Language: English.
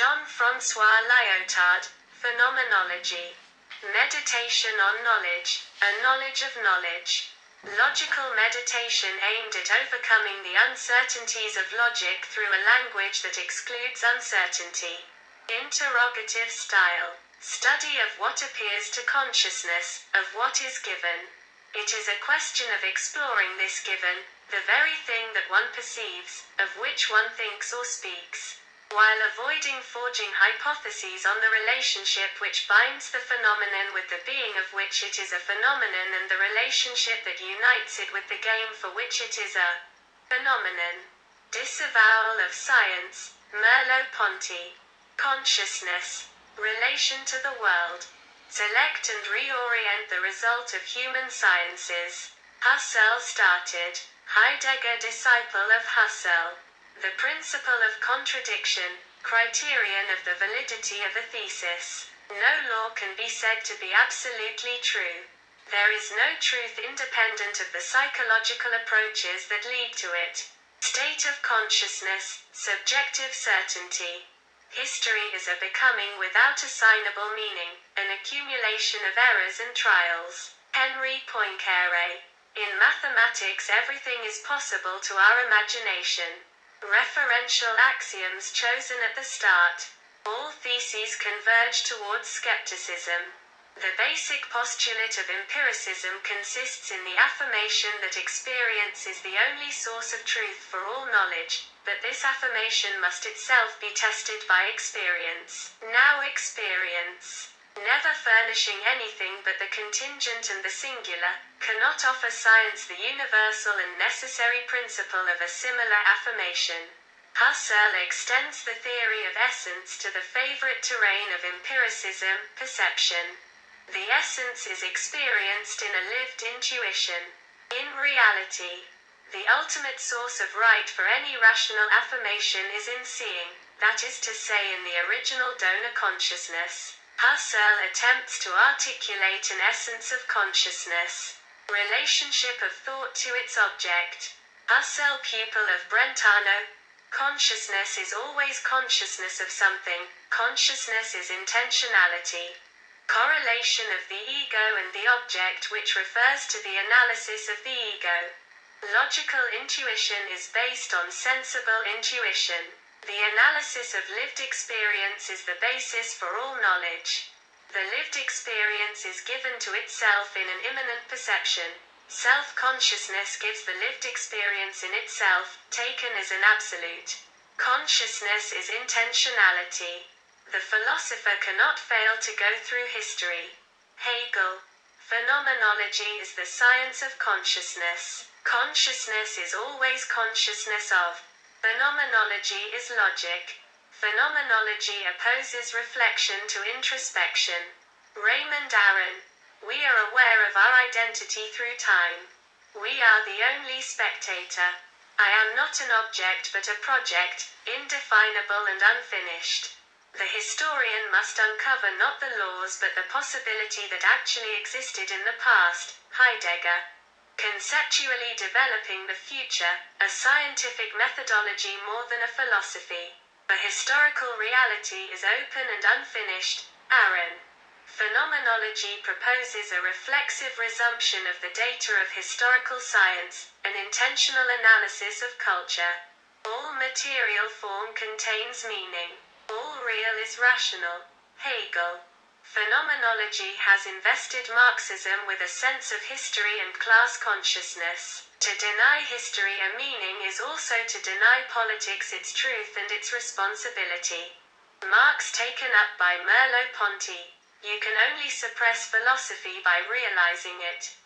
Francois Lyotard, Phenomenology. Meditation on knowledge, a knowledge of knowledge. Logical meditation aimed at overcoming the uncertainties of logic through a language that excludes uncertainty. Interrogative style. Study of what appears to consciousness, of what is given. It is a question of exploring this given, the very thing that one perceives, of which one thinks or speaks, while avoiding forging hypotheses on the relationship which binds the phenomenon with the being of which it is a phenomenon and the relationship that unites it with the game for which it is a phenomenon. Disavowal of science, Merleau-Ponty. Consciousness. Relation to the world. Select and reorient the result of human sciences. Husserl started. Heidegger disciple of Husserl. The principle of contradiction, criterion of the validity of a thesis. No law can be said to be absolutely true. There is no truth independent of the psychological approaches that lead to it. State of consciousness, subjective certainty. History is a becoming without assignable meaning, an accumulation of errors and trials. Henri Poincaré. In mathematics everything is possible to our imagination. Referential axioms chosen at the start. All theses converge towards skepticism. The basic postulate of empiricism consists in the affirmation that experience is the only source of truth for all knowledge, but this affirmation must itself be tested by experience. Now experience, never furnishing anything but the contingent and the singular, cannot offer science the universal and necessary principle of a similar affirmation. Husserl extends the theory of essence to the favorite terrain of empiricism, perception. The essence is experienced in a lived intuition. In reality, the ultimate source of right for any rational affirmation is in seeing, that is to say in the original donor consciousness. Husserl attempts to articulate an essence of consciousness. Relationship of thought to its object. Husserl pupil of Brentano. Consciousness is always consciousness of something. Consciousness is intentionality. Correlation of the ego and the object, which refers to the analysis of the ego. Logical intuition is based on sensible intuition. The analysis of lived experience is the basis for all knowledge. The lived experience is given to itself in an immanent perception. Self-consciousness gives the lived experience in itself, taken as an absolute. Consciousness is intentionality. The philosopher cannot fail to go through history. Hegel. Phenomenology is the science of consciousness. Consciousness is always consciousness of. Phenomenology is logic. Phenomenology opposes reflection to introspection. Raymond Aron. We are aware of our identity through time. We are the only spectator. I am not an object but a project, indefinable and unfinished. The historian must uncover not the laws but the possibility that actually existed in the past. Heidegger. Conceptually developing the future, a scientific methodology more than a philosophy. The historical reality is open and unfinished. Aron. Phenomenology proposes a reflexive resumption of the data of historical science, an intentional analysis of culture. All material form contains meaning. All real is rational. Hegel. Phenomenology has invested Marxism with a sense of history and class consciousness. To deny history a meaning is also to deny politics its truth and its responsibility. Marx taken up by Merleau-Ponty. You can only suppress philosophy by realizing it.